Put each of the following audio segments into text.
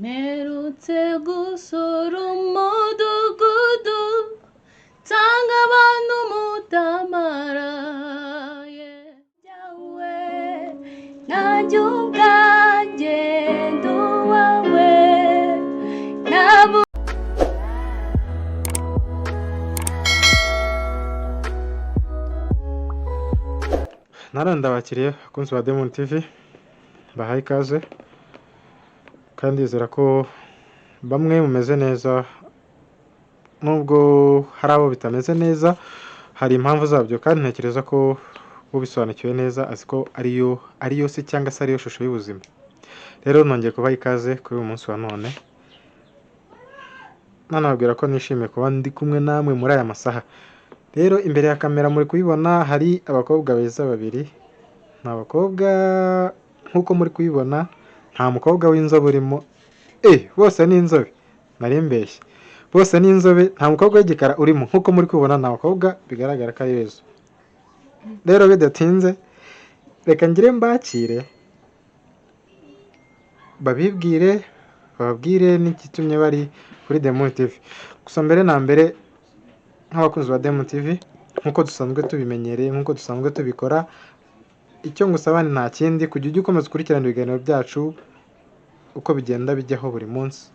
mperutse gusura umudugudu nsanga abantu mutamaraye jyawe nanjye ubwanjye nduwawe nabo naranda bakiriye akunzi ba Demon TV bahaye ikaze kandi zira ko bamwe mumeze neza nubwo hari abo bitameze neza hari impamvu zabyo kandi ntekereza ko ubisobanukiwe neza aziko ariyo se cyangwa se ariyo shusho y'ubuzima. Rero nongeye kubaha ikaze kuri uyu munsi wa none nanababwira ko nishimiye kuba ndi kumwe namwe muri aya masaha. Rero imbere ya kamera muri kubibona hari abakobwa beza babiri. Ni abakobwa nkuko muri kubibona nta mukobwa w'inzobe urimo. Bose ni inzobe. Nari mbeshye. Bose ni inzobe nta mukobwa w'igikara urimo nkuko muri kubibona ni abakobwa bigaragara ko ari beza. Rero bidatinze reka ngire mbakire bababwire n'igitumye bari kuri Demon TV. Gusa mbere na mbere nk'abakunzi ba Demon TV nkuko dusanzwe tubimenyereye nkuko dusanzwe tubikora, icyo ngusaba nta kindi kujya ujya ukomeza ukurikirana ibiganiro byacu uko bigenda bijyaho buri munsi.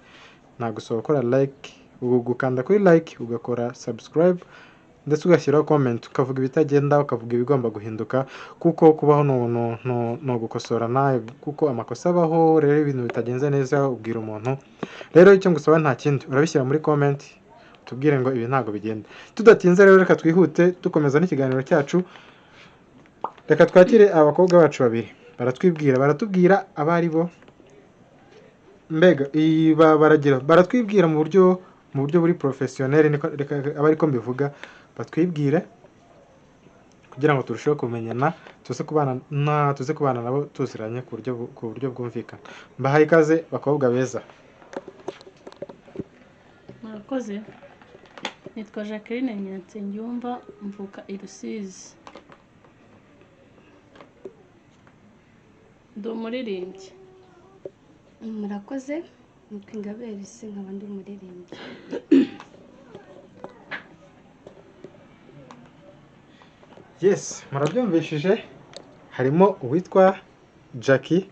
Nagusaba gukora like, gukanda kuri like, ugakora subscribe ndetse ugashyiraho comment, ukavuga ibitagenda ukavuga ibigomba guhinduka kuko kubaho no gukosorana kuko amakosa abaho. Rero ibintu bitagenze neza ubwira umuntu. Rero icyo ngusaba nta kindi urabishyira muri comment tubwire ngo ibi ntago bigenda. Tudatinze rero reka twihute dukomeza n'ikiganiro cyacu. Reka twakire abakobwa bacu babiri baratubwira abari bo mbega baratwibwira mu buryo buri professionnel. Reka abari ko mbivuga batwibwire kugira ngo turusheho kumenyana tuze kubana nabo tuziranye ku buryo bwumvikana. Mbahaye ikaze bakobwa beza. murakoze. Nitwa Jacky and Lucie mvuka i Rusizi. Ndi umuririmbyi. Murakoze. Nitwa Ingabire Lucie nkaba ndi umuririmbyi. Yes, murabyumvishije harimo uwitwa Jacky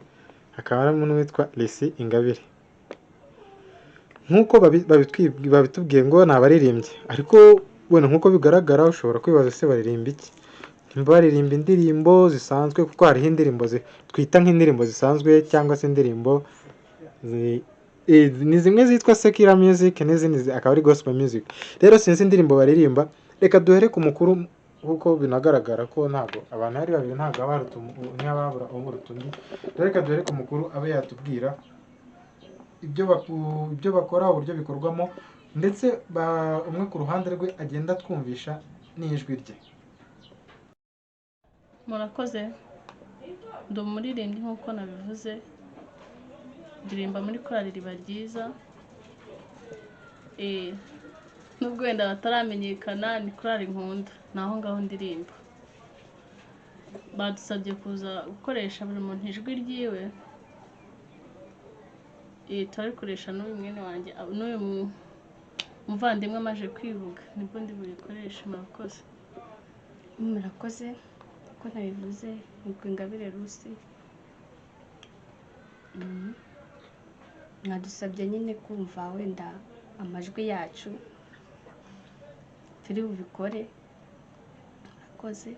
hakaba harimo n'uwitwa Lucie Ingabire. Nkuko babitubwiye ngo ni abaririmbyi, ariko wenda nkuko bigaragara ushobora kwibaza se baririmba iki. Baririmba indirimbo zisanzwe kuko hariho indirimbo twita nk'indirimbo zisanzwe cyangwa se indirimbo ni zimwe zitwa secular music n'izindi akaba ari gospel music. Rero sinzi indirimbo baririmba. Reka duhere ku mukuru kuko binagaragara ko ntago abantu ari babiri ntago ababura undi. Reka duhere ku mukuru abe yatubwira ibyo bakora, uburyo bikorwamo ndetse umwe ku ruhande rwe agenda twumvisha n'ijwi rye. Murakoze. Ndi umuririmbyi nkuko nabivuze. Ndirimba muri korali bwiza. Nubwo wenda bataramenyekana ni korali nkunda. Naho ngaho ndirimba. Badusabye kuza gukoresha buri muntu ijwi ryiwe. Turarikoresha n'uyu mwene wanjye n'uyu muvandimwe amaje kwivuga nibwo ndi burikoresha. Murakoze. Murakoze. Ko nabivuze nitwa Ingabire Lucie. Mwadusabye nyine kumva wenda amajwi yacu turi bubikore. Murakoze.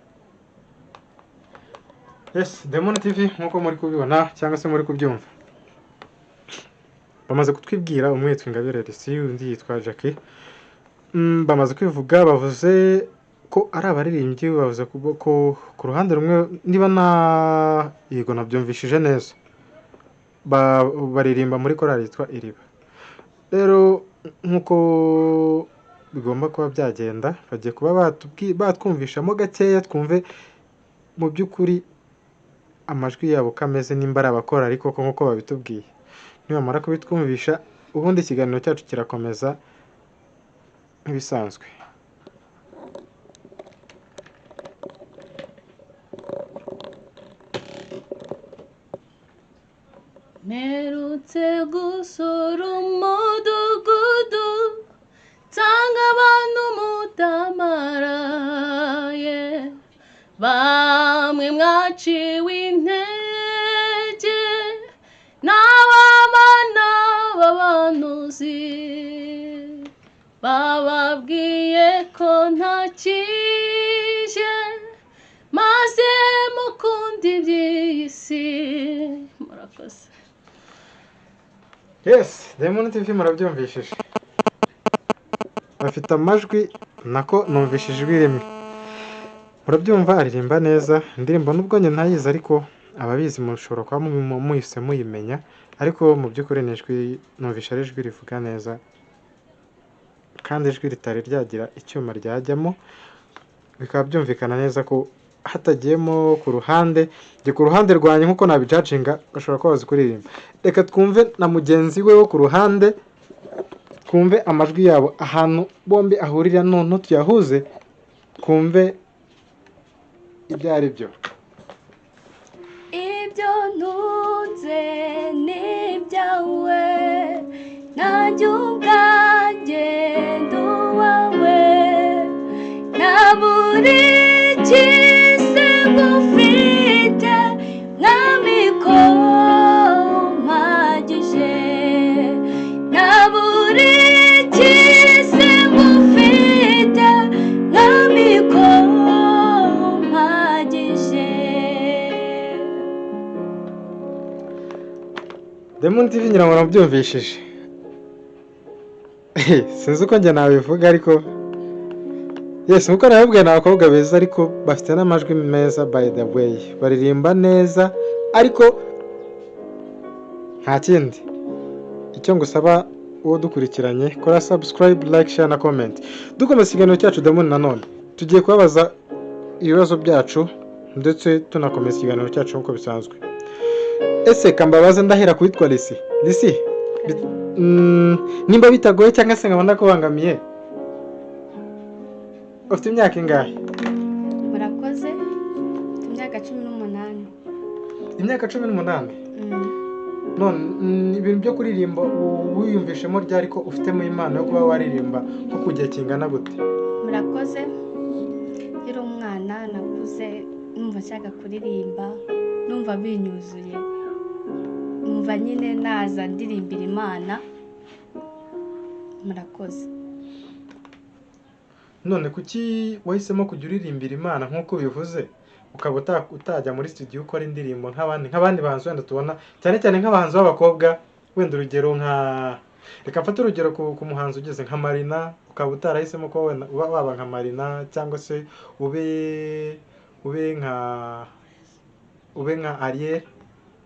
Yes, Demon TV nkuko muri kubibona cyangwa se muri kubyumva bamaze kutwibwira umwe yitwa Ingabire Lucie undi yitwa Jacky. Bamaze kwivuga bavuze ko ari abaririmbyi. Bavuze ko ku ruhande rumwe niba yego nabyumvishije neza baririmba muri korali yitwa Iriba. Rero nkuko bigomba kuba byagenda bagiye kuba batwumvishamo gakeya twumve mu by'ukuri amajwi yabo kameze nimba ari abakora ariko nkuko babitubwiye. Nibamara kubitwumvisha ubundi ikiganiro cyacu kirakomeza nk'ibisanzwe. Mperutse mperutse gusura umudugudu nsanga abantu mutamaraye, bamwe mwaciwe intege n'abamana b'abanuzi, bababwiye ko ntakije maze mukunda iby'iyi si. Murakoze. Yes, Diamond TV murabyumvishije. Bafite amajwi nako numvishije ijwi rimwe. Murabyumva aririmba neza, indirimbo nubwo njye ntayizi ariko ababizi mushobora kuba muhise muyimenya, ariko mu by'ukuri ni ijwi numvisha ari ijwi rivuga neza kandi ijwi ritari ryagira icyuma ryajyamo, bikaba byumvikana neza ko hatagiyemo ku ruhande rwanjye nk'uko nabijacinga bashobora kuba bazi kuririmba. Reka twumve na mugenzi we wo ku ruhande, twumve amajwi yabo ahantu bombi ahurira, none tuyahuze twumve ibyo ari byo. ibyo ntunze ni ibyawe, nanjye ubwanjye ndi uwawe, na buri cyise ngufite mwamiko mpagije, na buri cyise ngufite mwamiko mpagije. Diamond TV ngira ngo nabyumvishije. Sinzi uko njye nabivuga ariko yes, nkuko nabibwiye ni abakobwa beza ariko bafite n'amajwi meza by the way, baririmba neza ariko nta kindi. Icyo ngusaba uwo dukurikiranye, kora subscribe, like, share na comment. Dukomeza ikiganiro cyacu Diamond nanone tugiye kubabaza ibibazo byacu ndetse tunakomeza ikiganiro cyacu nk'uko bisanzwe. Ese kambabaza ndahera kwitwa Lucie. Lucie, nimba bitagoye cyangwa se nkabona kubangamiye, ufite imyaka ingahe? Murakoze, imyaka 18. Imyaka 18. None ibintu byo kuririmba wiyumvishemo ryari ko ufitemo impano yo kuba waririmba nko kugiye kingana gute? Murakoze, nkiri umwana nakuze numva nshaka kuririmba, numva binyuzuye, numva nyine naza ndirimbira Imana. Murakoze. None kuki wahisemo kujya uririmbira Imana nk'uko bivuze, ukaba utajya muri studio ukora indirimbo nk'abandi bahanzi wenda tubona, cyane cyane nk'abahanzi b'abakobwa, wenda urugero reka mfate urugero ku muhanzi ugeze nka Marina, ukaba utarahisemo ko waba nka Marina cyangwa se ube nka Ariel,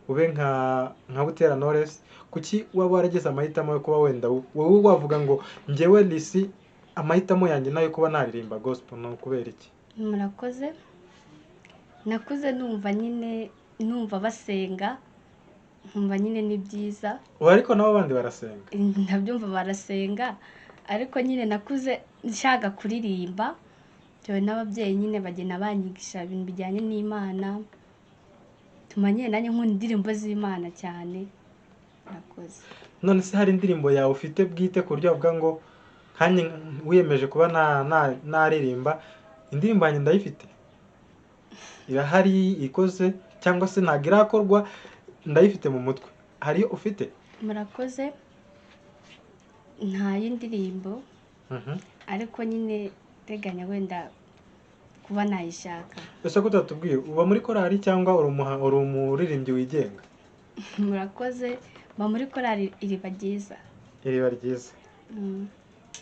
ube nka Butera Knowless. Kuki waba warageze amahitamo yo kuba wenda wowe wavuga ngo njyewe Lucie amahitamo yanjye nayo kuba naririmba gospel, no kubera iki? Murakoze, nakuze numva basenga, nkumva nyine ni byiza. Ariko nabo bandi barasenga. Ndabyumva barasenga, ariko nyine nakuze nshaka kuririmba, byo n'ababyeyi nyine bagena banyigisha ibintu bijyanye n'Imana, tumanye nanjye nkunda indirimbo z'Imana cyane. Murakoze. None se hari indirimbo yawe ufite bwite ku buryo bavuga ngo kandi wiyemeje kuba naririmba indirimbo yanjye ndayifite, irahari ikoze cyangwa se ntabwo irakorwa, ndayifite mu mutwe, hari ufite? Murakoze, nta y'indirimbo, ariko nyine teganya wenda kuba nayishaka. Ese ko utatubwiye uba muri korali cyangwa uri umuririmbyi wigenga? Murakoze, mba muri korali iriba ryiza. Iriba ryiza.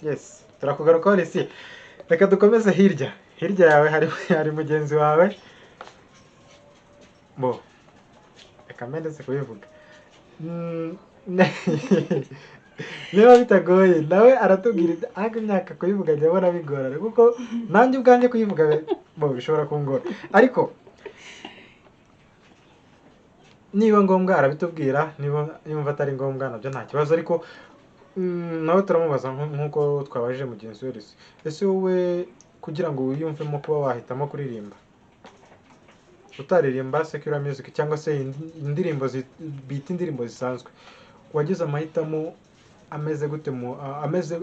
Yes, turakugarukaho Lucie. Reka dukomeze hirya yawe hari mugenzi wawe. Reka mbendetse kubivuga. Niba bitagoye nawe aratubwira ahubwo imyaka kuyivuga njye abona bigorana, kuko nanjye ubwanjye kuyivuga bishobora kungora, ariko niba ngombwa arabitubwira, niba atari ngombwa nabyo nta kibazo, ariko nawe turamubaza nk'uko twabajije mugenzi we Lucie. Ese wowe kugira ngo wiyumvemo kuba wahitamo kuririmba, utaririmba secular music cyangwa se indirimbo bita indirimbo zisanzwe, wagize amahitamo ameze gute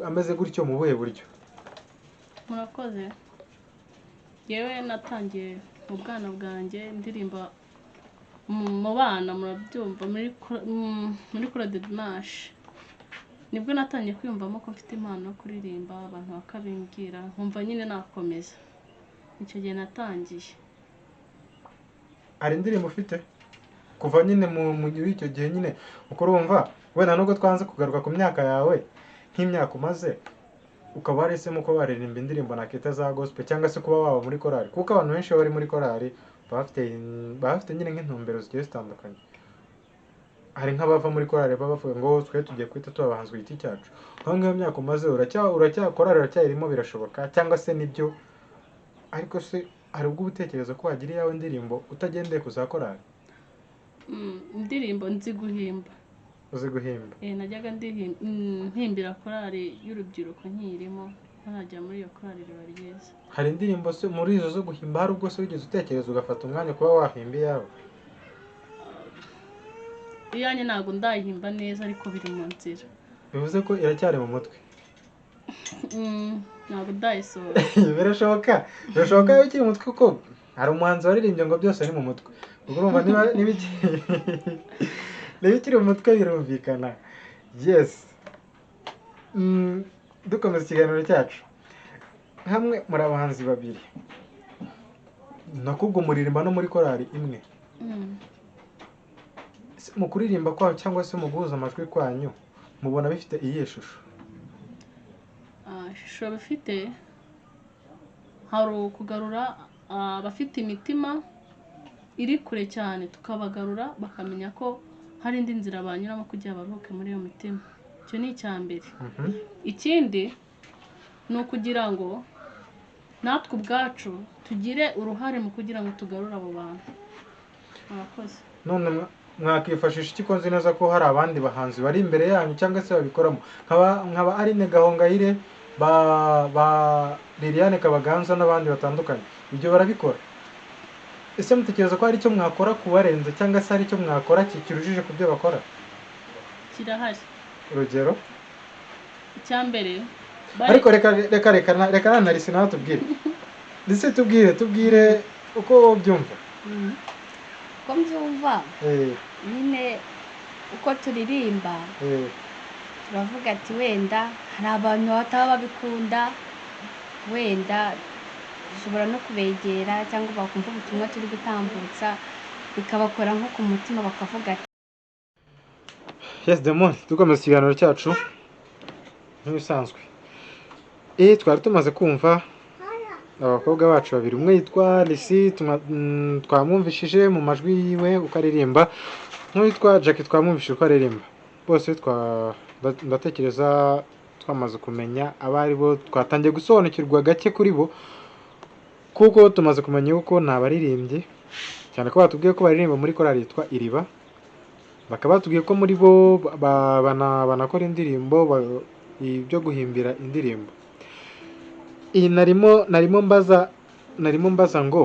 ameze gutyo mu buhe buryo? murakoze. Yewe natangiye mu bwana bwanjye ndirimba mu bana, murabyumva, muri kora de dimanche nibwo natangiye kwiyumvamo ko mfite impano yo kuririmba, abantu bakabimbwira nkumva nyine nakomeza. Icyo gihe natangiye. Hari indirimbo ufite kuva nyine mu icyo gihe nyine uko urumva wenda nubwo twanze kugaruka ku myaka yawe, nk'imyaka umaze ukaba wahisemo ko baririmba indirimbo nakita za gospel cyangwa se kuba waba muri korali, kuko abantu benshi bari muri korali bafite nyine nk'intumbero zigiye zitandukanye. Hari nk'abava muri korali baba bavuga ngo twe tugiye kwita tuba abahanzi ku giti cyacu. Aho ngaho imyaka umaze korali iracyarimo birashoboka cyangwa se nibyo, ariko se hari ubwo utekereza ko wagira iyawe ndirimbo utagendeye ku za korali? Indirimbo nzi guhimba. Uzi guhimba? Najyaga mpimbira korali y'urubyiruko nkirimo, ntajya muri iyo korali riba ryiza. Hari indirimbo se muri izo zo guhimba hari ubwo se wigeze utekereza ugafata umwanya kuba wahimba iyawe? Iyanjye ntabwo ndayihimba neza ariko biri mu nzira. Bivuze ko iracyari mu mutwe? Ntabwo ndayisohora. Birashoboka iyo ikiri mu mutwe, kuko hari umuhanzi waririmbye ngo byose ni mu mutwe. Ubwo urumva niba ikiri mu mutwe birumvikana. Yes. Dukomeza ikiganiro cyacu. Hamwe muri abahanzi babiri, nakubwo muririmba no muri korali imwe. Mu kuririmba kwayo cyangwa se mu guhuza amajwi kwanyu mubona bifite iyihe shusho? Ishusho bifite hari ukugarura abafite imitima iri kure cyane, tukabagarura bakamenya ko hari indi nzira banyuramo kugira baruhuke muri iyo mitima. Icyo ni icya mbere. Ikindi ni ukugira ngo natwe ubwacu tugire uruhare mu kugira ngo tugarure abo bantu. Murakoze. None mwakifashisha iki ko nzi neza ko hari abandi bahanzi bari imbere yanyu cyangwa se babikoramo nkaba Aline Gahongayire, ba Liliane Kabaganza n'abandi batandukanye? Ibyo barabikora. Ese mutekereza ko hari icyo mwakora kubarenza cyangwa se hari icyo mwakora kirujije ku byo bakora? Kirahari. Urugero? Icya mbere ariko reka nanarisi nawe tubwire. Ndetse tubwire uko byumva. Uko mbyumva nyine uko turirimba turavuga ati wenda hari abantu bataba babikunda, wenda dushobora no kubegera cyangwa bakumva ubutumwa turi gutambutsa bikabakora nko ku mutima bakavuga ati Yes, Demon, dukomeza ikiganiro cyacu nk'ibisanzwe. Twari tumaze kumva abakobwa bacu babiri, umwe yitwa Lucie twamwumvishije mu majwi yiwe uko aririmba, n'uwitwa Jacky twamwumvishije uko aririmba. Bose ndatekereza twamaze kumenya abari bo, twatangiye gusobanukirwa gake kuri bo, kuko tumaze kumenya yuko nta baririmbyi, cyane ko batubwiye ko baririmba muri korali yitwa Iriba, bakaba batubwiye ko muri bo banakora indirimbo ibyo guhimbira indirimbo. Iyi narimo mbaza ngo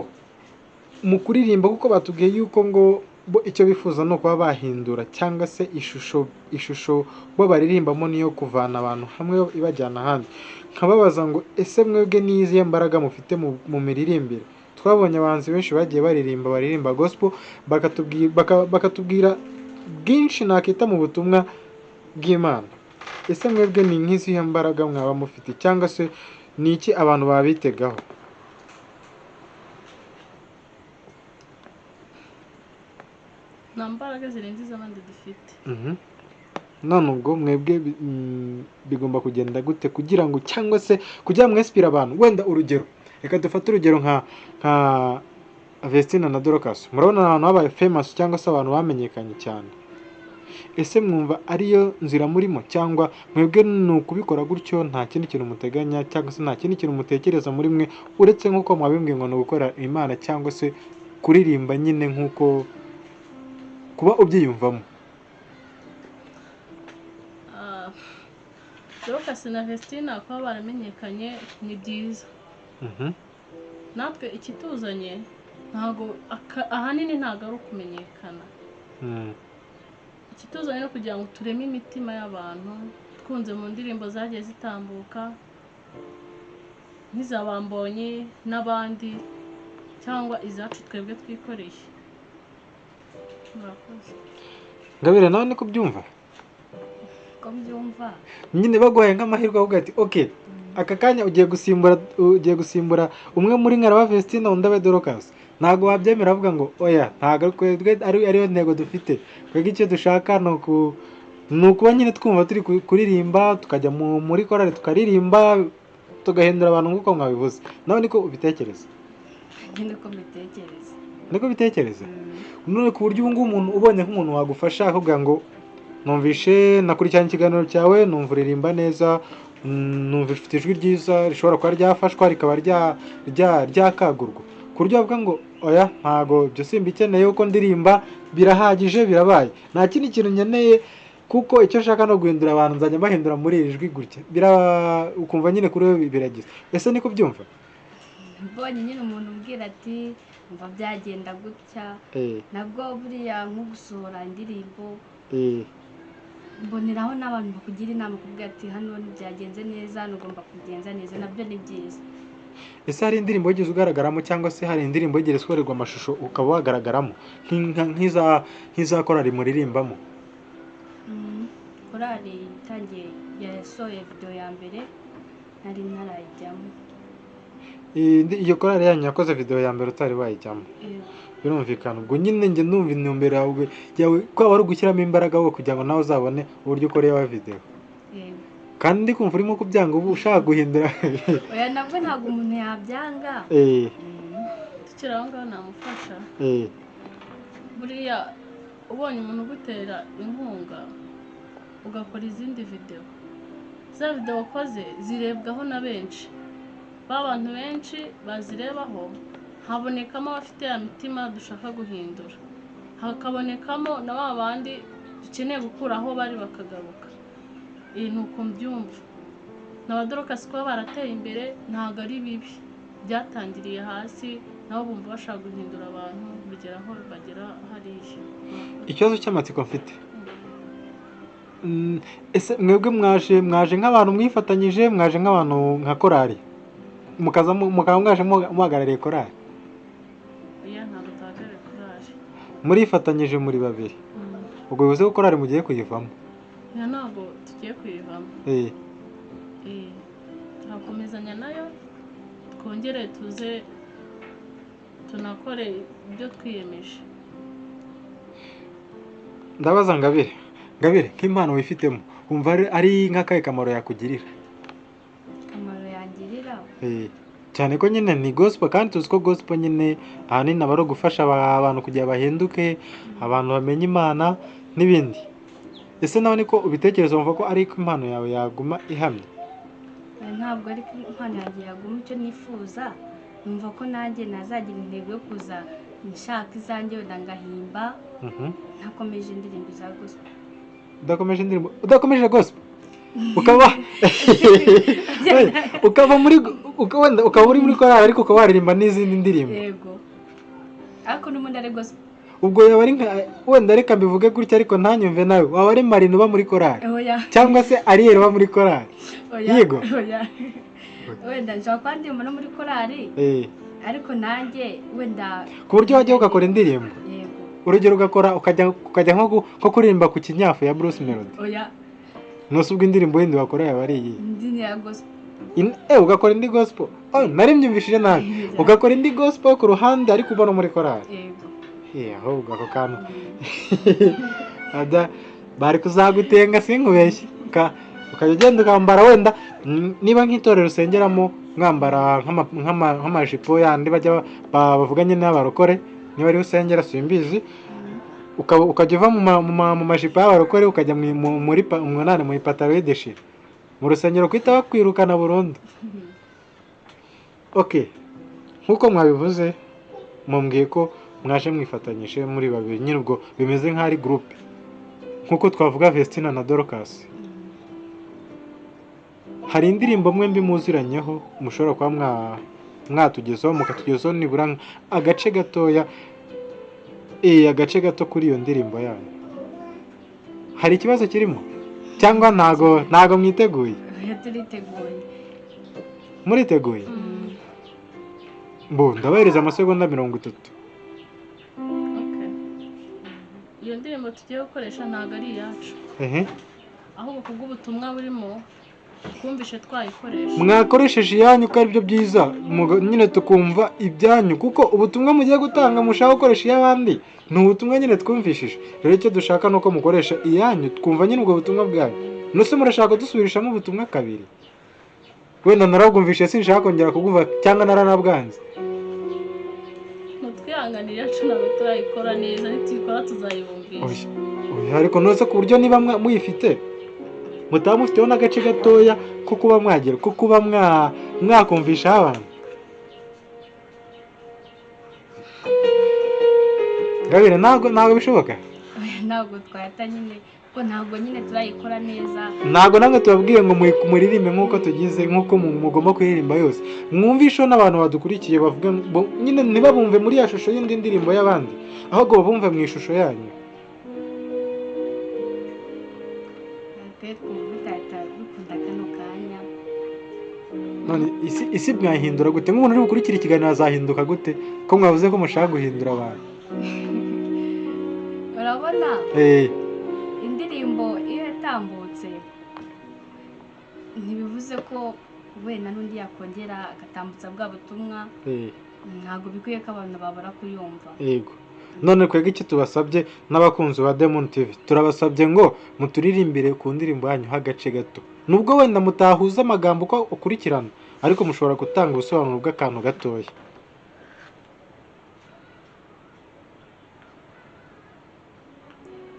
mu kuririmba, kuko batubwiye yuko ngo bo icyo bifuza no kuba bahindura cyangwa se ishusho bo baririmbamo niyo kuvana abantu hamwe ibajyana ahandi. Nkababaza ngo ese mwebwe n'izihe mbaraga mufite mu miririmbire? Twabonye abahanzi benshi bagiye baririmba gospel, bakatubwira bwinshi nakita mu butumwa bw'Imana. Ese mwebwe ni nk'izihe mbaraga mwaba mufite, cyangwa se ni iki abantu babitegaho? nta mbaraga zirenze iz'abandi dufite. None ubwo mwebwe bigomba kugenda gute kugira ngo, cyangwa se kugira mwesipira abantu? Wenda urugero, reka dufate urugero nka Vestina na Dorcas, murabona abantu babaye famous cyangwa se abantu bamenyekanye cyane. Ese mwumva ariyo nzira murimo, cyangwa mwebwe ni ukubikora gutyo nta kindi kintu muteganya, cyangwa se nta kindi kintu mutekereza muri mwe uretse nk'uko mwabimbwiye ngo ni ugukora Imana, cyangwa se kuririmba nyine nk'uko kuba ubyiyumvamo? Dorcas na Vestina kuba baramenyekanye ni byiza. Natwe ikituzanye ntabwo ahanini ntabwo ari ukumenyekana. ikituzanye no kugira ngo tureme imitima y'abantu twunze mu ndirimbo zagiye zitambuka nk'izaba Mbonyi n'abandi cyangwa izacu twebwe twikoreye. Murakoze. Ngabire nawe niko byumva ko mbyumva nyine baguhaye nk'amahirwe avuga ati okay aka kanya ugiye gusimbura umwe muri Nkaraba Vestina undi abe Dorcas, ntabwo wabyemera avuga ngo oya ntabwo ariyo ntego dufite, twebwe icyo dushaka ni ukuba nyine twumva turi kuririmba tukajya muri korali tukaririmba tugahindura abantu nk'uko mwabivuze. Nawe niko ubitekereza? Niko bitekereza none ku buryo ubu ngubu umuntu ubonye nk'umuntu wagufasha akubwira ngo numvishe nakurikiranye ikiganiro cyawe numva uririmba neza, numva ufite ijwi ryiza rishobora kuba ryafashwa rikaba ryakagurwa, ku buryo bavuga ngo oya ntago ibyo simbikeneye kuko ndirimba birahagije birabaye, nta kindi kintu nkeneye kuko icyo nshaka no guhindura abantu nzajya mbahindura muri iri jwi gutya, ukumva nyine kuri wowe biragize. Ese niko byumva? Mbonye nyine umuntu umbwira ati umva byagenda gutya nabwo buriya nko gusohora indirimbo mboneraho n'abantu bakugira inama kuvuga ati hano ntibyagenze neza ugomba kugenza neza, nabyo ni byiza. Ese hari indirimbo wigeze ugaragaramo cyangwa se hari indirimbo yigeze ikorerwa amashusho ukaba wagaragaramo nk'iza korali muririmbamo? Korali itangiye yasohoye video ya mbere nari ntarayijyamo. Iyo korali yanyu yakoze video ya mbere utari wayijyamo? Birumvikana. Ubwo nyine njye ndumva intumbero yawe ko wari ugushyiramo imbaraga wo kugira ngo nawe uzabone uburyo ukoreye video. Kandi ndi kumva urimo kubyanga ubu ushaka guhindura. Oya nabwo ntabwo umuntu yabyanga. Tukiri aho ngaho namufasha. Buriya ubonye umuntu ugutera inkunga ugakora izindi video, za video wakoze zirebwaho na benshi, bantu benshi bazirebaho, habonekamo abafite ya mitima dushaka guhindura, hakabonekamo na bandi dukeneye gukuraho bari bakagaruka. Nuko mbyumva n'abadorokasi kuba barateye imbere ntabwo ari bibi, byatangiriye hasi nabo bumva bashaka guhindura abantu bigeraho bagera hariya. Ikibazo cy'amatsiko mfite, ese mwebwe mwaje nk'abantu mwifatanyije, mwaje nk'abantu nka korali mukaba mwaje muhagarariye korali? Ntabwo tuhagarariye korali, murifatanyije muri babiri. Ubwo bivuze ko korali mugiye kuyivamo? Ntabwo tugiye kuyivamo, turakomezanya nayo twongere tuze tunakore ibyo twiyemeje. Ndabaza Ngabire nk'impano wifitemo wumva ari nk'akahe kamaro yakugirira? Kamaro yangirira cyane ko nyine ni gospel kandi tuzi ko gospel nyine ahanini aba ari gufasha abantu kugira bahinduke, abantu bamenye Imana n'ibindi. Ese nawe niko ubitekereza wumva ko ari ko impano yawe yaguma ihamye? Ntabwo ari ko impano yanjye yaguma icyo nifuza, numva ko nanjye nazagira intego yo kuza nshaka izanjye wenda ngahimba ntakomeje indirimbo za gospel. Udakomeje gospel ukaba uri muri korali ariko ukaba waririmba n'izindi ndirimbo? Yego, ariko n'ubundi ari gospel. Ubwo yaba ari wenda reka mbivuge gutya ariko ntanyumve nawe, waba ari Marina uba muri korali cyangwa se Ariel uba muri korali? Yego, wenda nshobora kuba ndimo no muri korali ariko nanjye wenda ku buryo wajya ugakora indirimbo. Urugero ugakora ukajya nko kuririmba ku kinyafu ya Bruce Melody. Nose ubwo indirimbo yindi wakora yaba ari iyi? Indirimbo ya gospel. Ugakora indi gospel? Nari mbyumvishije nabi. Ugakora indi gospel ku ruhande ariko uba no muri korali? Ahubwo ako kantu bari kuzagutenga sinkubeshye, ukajya ugenda ukambara wenda niba nk'itorero usengeramo mwambara nk'amajipo yandi bajya bavuga nyine n'abarokore, niba ari usengera simbizi, ukajya uva mu majipo y'abarokore ukajya mu ipataro y'ideshira mu rusengero kwita bakwirukana burundu. Nk'uko mwabivuze mumbwiye ko mwaje mwifatanyije muri babiri, nyine ubwo bimeze nk'ari groupe nk'uko twavuga Vestina na Dorcas. Hari indirimbo mwembi muziranyeho mushobora kuba mwatugezaho mukatugezaho nibura agace gato kuri iyo ndirimbo yanyu? hari ikibazo kirimo cyangwa ntago mwiteguye? turiteguye. Muriteguye? Ndabahereza amasegonda 30. Okay. Iyo ndirimbo tugiye gukoresha ntago ari iyacu. Ahubwo kubw'ubutumwa burimo twumvishe twayikoresha. Mwakoresheje iyanyu ko ari byo byiza nyine tukumva ibyanyu, kuko ubutumwa mugiye gutanga mushaka gukoresha iy'abandi ni ubutumwa nyine twumvishije. Rero icyo dushaka nuko mukoresha iyanyu twumva nyine ubwo butumwa bwanyu. Nose murashaka dusubirishamo ubutumwa kabiri? Wenda narabwumvishe sinshaka kongera kubwumva cyangwa naranabwanze. Mutwihanganira yacu ntabwo turayikora neza, nituyikora tuzayibumvisha. Ariko nose ku buryo niba muyifite mutaba mufiteho n'agace gatoya ko kuba mwagira, ko kuba mwakumvisha abantu. Gabire ntabwo bishoboka? Ntabwo twahita nyine ko ntabwo nyine turayikora neza. Ntabwo namwe tubabwiye ngo muririmbe nk'uko tugize, nk'uko mugomba kuririmba yose. Mwumvisho n'abantu badukurikiye bavuga nyine ntibabumve muri ya shusho y'indi ndirimbo y'abandi, ahubwo babumve mu ishusho yanyu. None isi mwahindura gute? Nk'umuntu uri gukurikira ikiganiro azahinduka gute ko mwavuze ko mushaka guhindura abantu? Urabona indirimbo iyo yatambutse ntibivuze ko wenda n'undi yakongera agatambutsa bwa butumwa. Ntabwo bikwiye ko abantu babura kuyumva. Yego. None kwega iki tubasabye n'abakunzi ba Diamond TV, turabasabye ngo muturirimbire ku ndirimbo yanyu hagace gato. Nubwo wenda mutahuza amagambo uko ukurikirana, ariko mushobora gutanga ubusobanuro bw'akantu gatoya.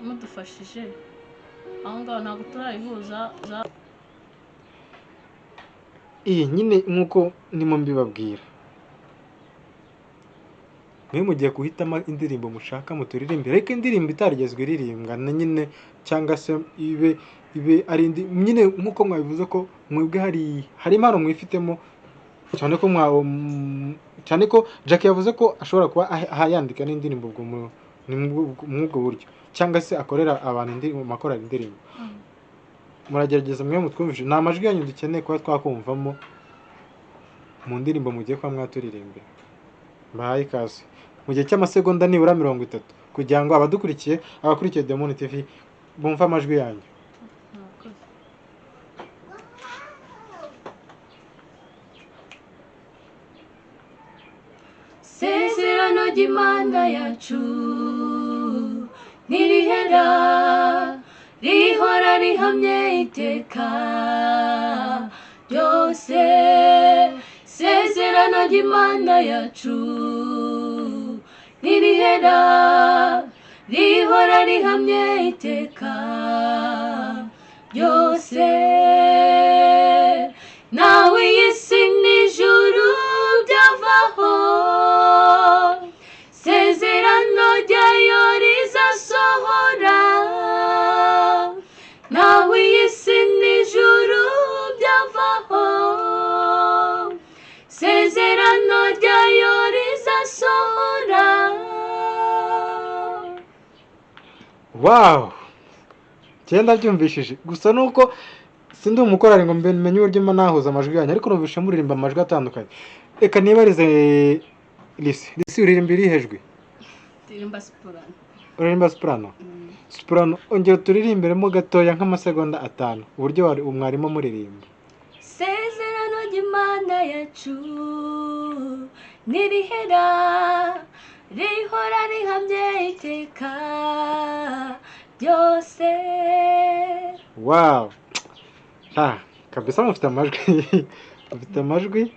Mudufashije aho ngaho ntabwo turayihuza. Iyi nyine nk'uko ndimo mbibabwira, mwe mugiye guhitamo indirimbo mushaka muturirimbire, ariko indirimbo itarigezwe iririmbwa na nyine cyangwa se ibe ari nyine nk'uko mwabivuze ko mwebwe hari impano mwifitemo, cyane ko Jacky yavuze ko ashobora kuba yandika n'indirimbo mw'ubwo buryo, cyangwa se akorera abantu makorera indirimbo. Muragerageza mwe mutwumvishe, ni amajwi yanyu dukeneye kuba twakumvamo mu ndirimbo mugiye kuba mwaturirimbira. Mbahaye ikaze mu gihe cy'amasegonda nibura 30 kugira ngo abakurikiye Diamond TV bumve amajwi yanyu. Sezerano ry'Imana yacu ntirihera, rihora rihamye iteka ryose. Sezerano ry'Imana yacu ntirihera, rihora rihamye iteka ryose. Nawe iyi si n'ijuru byavaho, sezerano ryayo rizasohora. Nawe iyi si n'ijuru byavaho, sezerano ryayo rizasohora. Wow! Cyenda byumvishije. Gusa nuko sindi umukorari ngo menye uburyo nahuza amajwi yanyu, ariko numvishe muririmba amajwi atandukanye. Reka nibarize Lucie uririmba irihejwe? Ndirimba soprano. Uririmba soprano? Soprano ongera turirimberemo gatoya nk'amasegonda 5 uburyo umwarimo muririmba. Sezerano ry'Imana yacu ntirihera, rihora rihamye iteka ryose. Wow! Kabisa mufite amajwi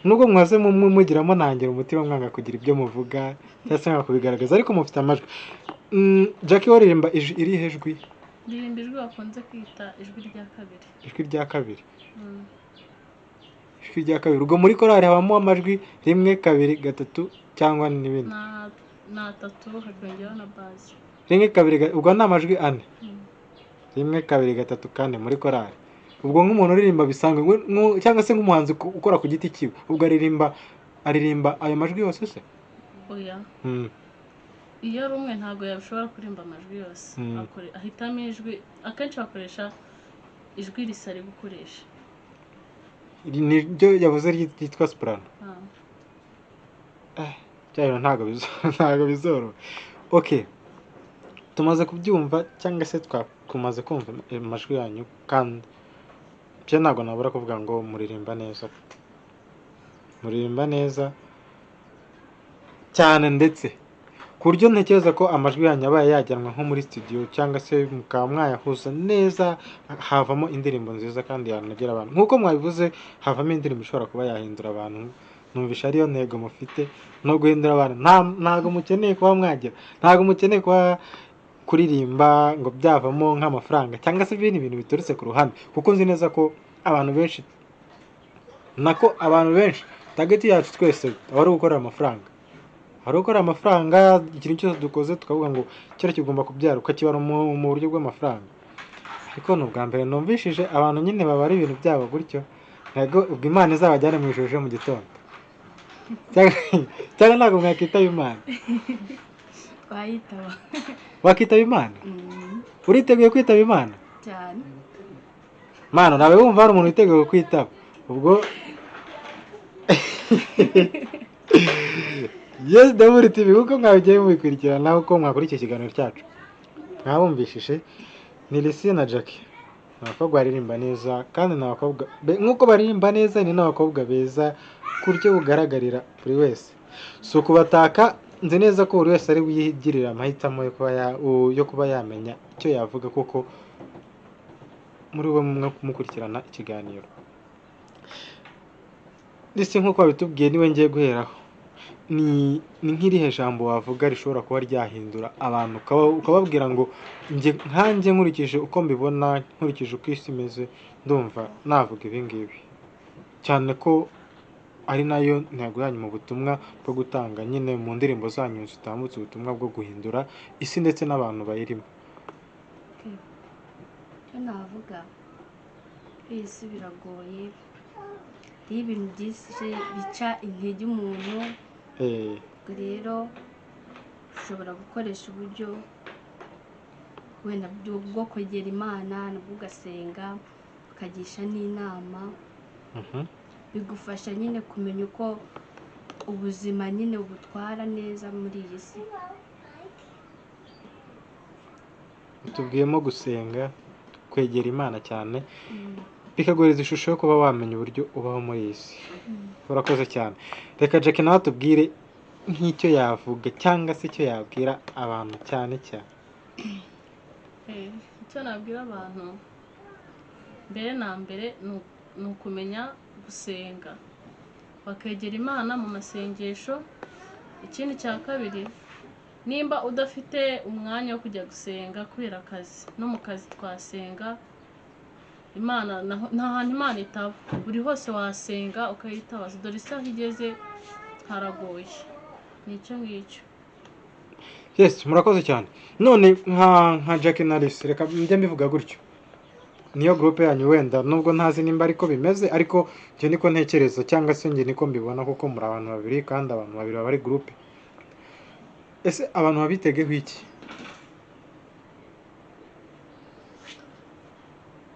nubwo mwaze mugiramo nangira umutima mwanga kugira ibyo muvuga cyangwa se mwanga kubigaragaza, ariko mufite amajwi. Jacky waririmba irihejwe? Ndirimba ijwi bakunze kwita ijwi rya kabiri. Ijwi rya kabiri? Ijwi rya kabiri. Ubwo muri korali habamo amajwi 1, 2, 3 cyangwa n'ibindi? Na 3 hakongeraho na base. 1, 2, ubwo ni amajwi 4. 1, 2, 3, 4 muri korali. Ubwo nk'umuntu uririmba bisanzwe cyangwa se nk'umuhanzi ukora ku giti kiwe, ubwo aririmba ayo majwi yose se? Oya. iyo ari umwe ntabwo yabishobora kuririmba amajwi yose. Ahitamo ijwi, akenshi bakoresha ijwi risa ari gukoresha. niryo yavuze ryitwa soprano. Cyayo ntabwo bizoroha. Okay, tumaze kubyumva cyangwa se twakumaze kumva amajwi yanyu, kandi byo ntabwo nabura kuvuga ngo muririmba neza cyane, ndetse ku buryo ntekereza ko amajwi yanyu abaye yajyanwa nko muri studio cyangwa se mukaba mwayahuza neza, havamo indirimbo nziza kandi yanogera abantu. Nk'uko mwabivuze, havamo indirimbo ishobora kuba yahindura abantu. Numvisha ariyo ntego mufite, no guhindura abantu. Ntabwo mukeneye kuba mwagira, ntabwo mukeneye kuba kuririmba ngo byavamo nk'amafaranga cyangwa se ibindi bintu biturutse ku ruhande, kuko nzi neza ko abantu benshi target yacu twese aba ari gukorera amafaranga. Ikintu cyose dukoze tukavuga ngo cyera kigomba kubyara, ukakibara mu buryo bw'amafaranga. Ariko ni ubwa mbere numvishije abantu nyine babara ibintu byabo gutyo. Ntabwo ubwo Imana izabajyane mu ijoro mu gitondo, cyangwa ntabwo mwakitaba Imana. Wakitaba Imana? Uriteguye kwitaba Imana cyane? Mana, nawe wumva hari umuntu witeguye kwitaba ubwo? Yes, Daburi TV, kuko mwabigiye mubikurikirana, uko mwakurikiye ikiganiro cyacu mwabumvishije. Ni Lucie na Jacky, abakobwa baririmba neza, kandi n'abakobwa nk'uko baririmba neza ni n'abakobwa beza ku buryo bugaragarira buri wese. Si ukubataka, nzi neza ko buri wese ari wiyigirira amahitamo yo kuba yamenya icyo yavuga, kuko muri bo mukurikirana ikiganiro. Ndetse nk'uko babitubwiye, niwe ngiye guheraho. Ni nk'irihe jambo wavuga rishobora kuba ryahindura abantu, ukababwira ngo nkanjye nkurikije uko mbibona, nkurikije uko isi imeze, ndumva navuga ibi ngibi, cyane ko ari nayo ntego yanyu mu butumwa bwo gutanga nyine mu ndirimbo zanyu zitambutse ubutumwa bwo guhindura isi ndetse n'abantu bayirimo. Icyo navuga, iyi si biragoye, iyo ibintu byinshi bica intege umuntu. Rero ushobora gukoresha uburyo wenda bwo kwegera Imana, nabwo ugasenga, ukagisha n'inama. Bigufasha nyine kumenya uko ubuzima nyine ubutwara neza muri iyi si. Tubwiyemo gusenga, kwegera Imana cyane, bikaguhereza ishusho yo kuba wamenya uburyo ubaho muri iyi si. Urakoze cyane. Reka Jacky nawe atubwire nk'icyo yavuga cyangwa se icyo yabwira abantu cyane. Icyo nabwira abantu mbere na mbere ni ukumenya gusenga, bakegera Imana mu masengesho. Ikindi cya kabiri, nimba udafite umwanya wo kujya gusenga kubera akazi, no mu kazi twasenga. Imana nta hantu Imana itaba, buri hose wasenga ukayitabaza. Dore isaha igeze, haragoye. Nicyo ngicyo. Yes, murakoze cyane. None nka Jacky na Lucie, reka njye mbivuga gutyo, niyo groupe yanyu, wenda nubwo ntazi nimba ariko bimeze, ariko njye niko ntekereza cyangwa se njye niko mbibona, kuko muri abantu babiri kandi abantu babiri baba ari groupe. Ese abantu babitegeho iki?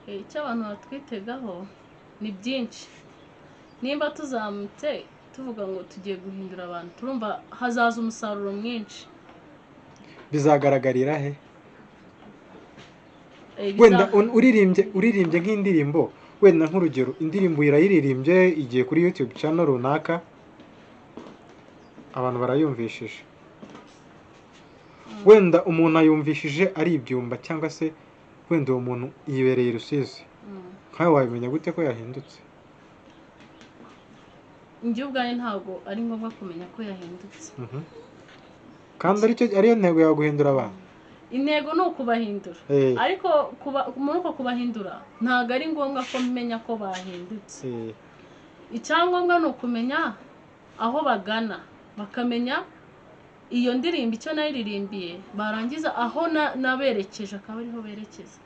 Icyo abantu batwitegaho ni byinshi. Nimba tuzamutse tuvuga ngo tugiye guhindura abantu, turumva hazaza umusaruro mwinshi. Bizagaragarira he? Wenda uririmbye nk'indirimbo, wenda nk'urugero, indirimbo irayiririmbye igiye kuri YouTube channel runaka, abantu barayumvishije. Wenda umuntu ayumvishije ari ibyumba, cyangwa se wenda uwo muntu yibereye i Rusizi, nkawe wabimenya gute ko yahindutse? Njye ubwanjye ntabwo ari ngombwa kumenya ko yahindutse. Kandi ariyo ntego yawe guhindura abantu. Intego ni ukubahindura, ariko muri uko kubahindura ntabwo ari ngombwa ko menya ko bahindutse. Icyangombwa ni ukumenya aho bagana, bakamenya iyo ndirimbo icyo nayiririmbiye, barangiza aho naberekeje akaba ariho berekeza.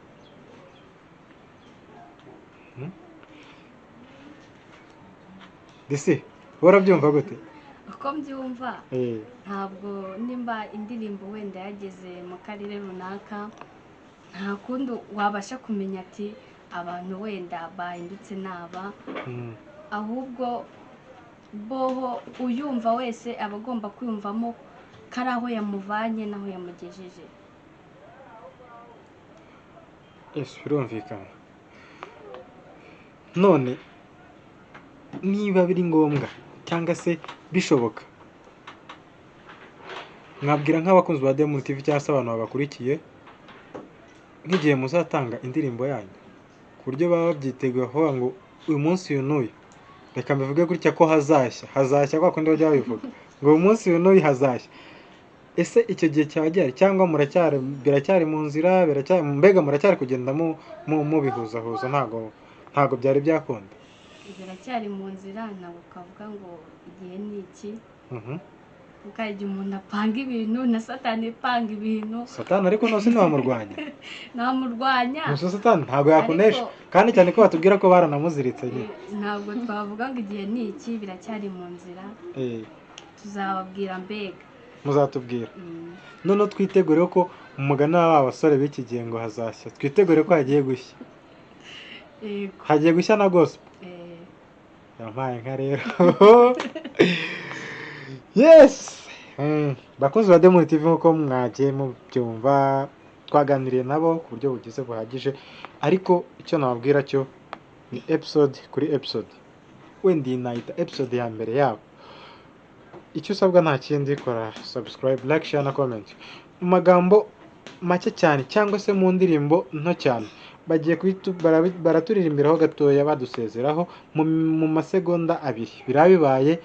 Disi, urabyumva gute? uko mbyumva ntabwo nimba indirimbo wenda yageze mu karere runaka nta kundi wabasha kumenya ati abantu wenda bahindutse naba ahubwo boho uyumva wese aba agomba kwiyumvamo ko ari aho yamuvanye n'aho yamugejeje. birumvikana. None niba biri ngombwa cyangwa se bishoboka, mwabwira nk'abakunzi ba Diamond TV cyangwa se abantu babakurikiye nk'igihe muzatanga indirimbo yanyu ku buryo baba babyiteguye kuvuga ngo uyu munsi uyu n'uyu, reka mbivuge gutya ko hazashya kwa kundi bajya babivuga ngo uyu munsi uyu n'uyu hazashya. Ese icyo gihe cyaba gihari cyangwa biracyari mu nzira, mbega muracyari kugenda mubihuzahuza? Ntabwo byari byakunda. Biracyari mu nzira, ntabwo ukavuga ngo igihe ni iki, kuko igihe umuntu apanga ibintu na satani ipanga ibintu. Satani ariko ntose ntiwamurwanya. Namurwanya. Gusa satani ntabwo yakunesha, kandi cyane ko batubwira ko baranamuziritse nyine. Ntabwo twavuga ngo igihe ni iki, biracyari mu nzira. Tuzababwira mbega. Muzatubwira. Noneho twitegure ko umugani w'aba basore b'iki gihe ngo hazashya, twitegure ko hagiye gushya. Hagiye gushya na gospel. Yampaye nka rero. Yes. Bakunzi ba Diamond TV nk'uko mwagiye mubyumva, twaganiriye nabo ku buryo bugize buhagije, ariko icyo nababwira cyo ni episode kuri episode, wenda iyi nayita episode ya mbere yabo. Icyo usabwa nta kindi, kora subscribe, like, share na comment. Mu magambo make cyane cyangwa se mu ndirimbo nto cyane, bagiye baraturirimbiraho gatoya badusezeraho mu masegonda 2 birabibaye.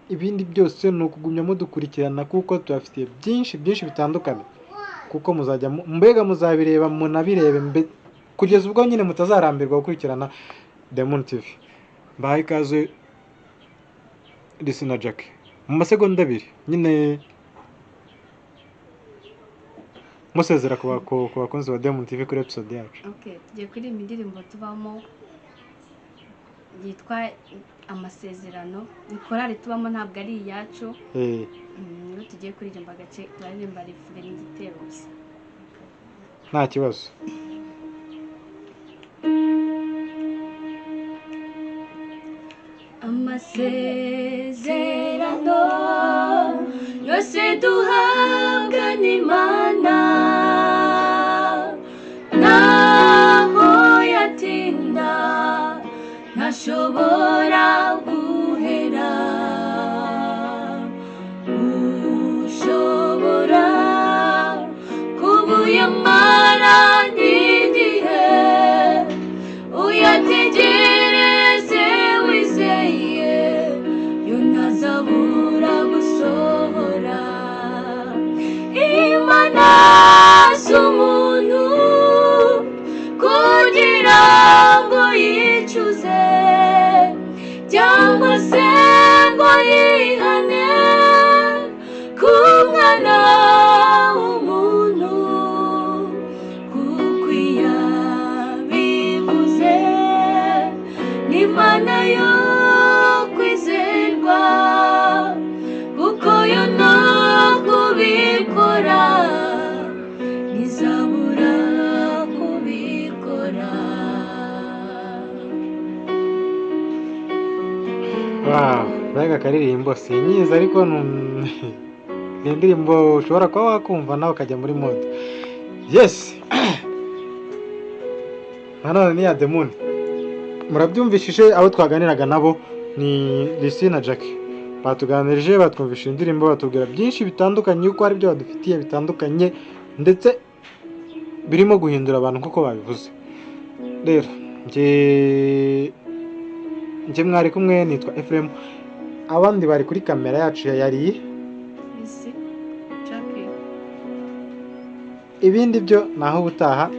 Ibindi byose ni ukugumya mudukurikirana kuko tubafitiye byinshi bitandukanye, kuko muzajya mbega muzabireba munabirebe kugeza ubwo nyine mutazarambirwa gukurikirana Diamond TV. Mbahaye ikaze Lucie na Jacky mu masegonda 2 nyine musezera ku bakunzi ba Diamond TV kuri episode yacu. Tugiye kuririmba indirimbo tubamo yitwa amasezerano. Ni korali tubamo, ntabwo ari iyacu. Niyo tugiye kuririmba agace, turaririmba refure n'igitero gusa. Nta kibazo. Amasezerano yose duhabwa n'Imana, naho yatinda ntashobora guhera. Ushobora kuba uyamara n'igihe uyategereze wizeye, yo ntazabura gusohora. Imana si umuntu kugira ngo yicuze cyangwa se ngo yihane ku mwana w'umuntu, kuko iyo bivuze n'Imana yo kwizerwa, kuko yo no kubikora ntizabura kubikora. Mbega akaririmbo sinyiza, ariko ni indirimbo ushobora kuba wakumva nawe ukajya muri mode. Yes. Nanone ni ya Diamond. Murabyumvishije abo twaganiraga nabo ni Lucie na Jacky. Batuganirije, batwumvishije indirimbo, batubwira byinshi bitandukanye yuko hari byo badufitiye bitandukanye ndetse birimo guhindura abantu kuko babivuze. Rero njye mwari kumwe, nitwa Ephraim, abandi bari kuri kamera yacu yari Jacky. Ibindi byo naho ubutaha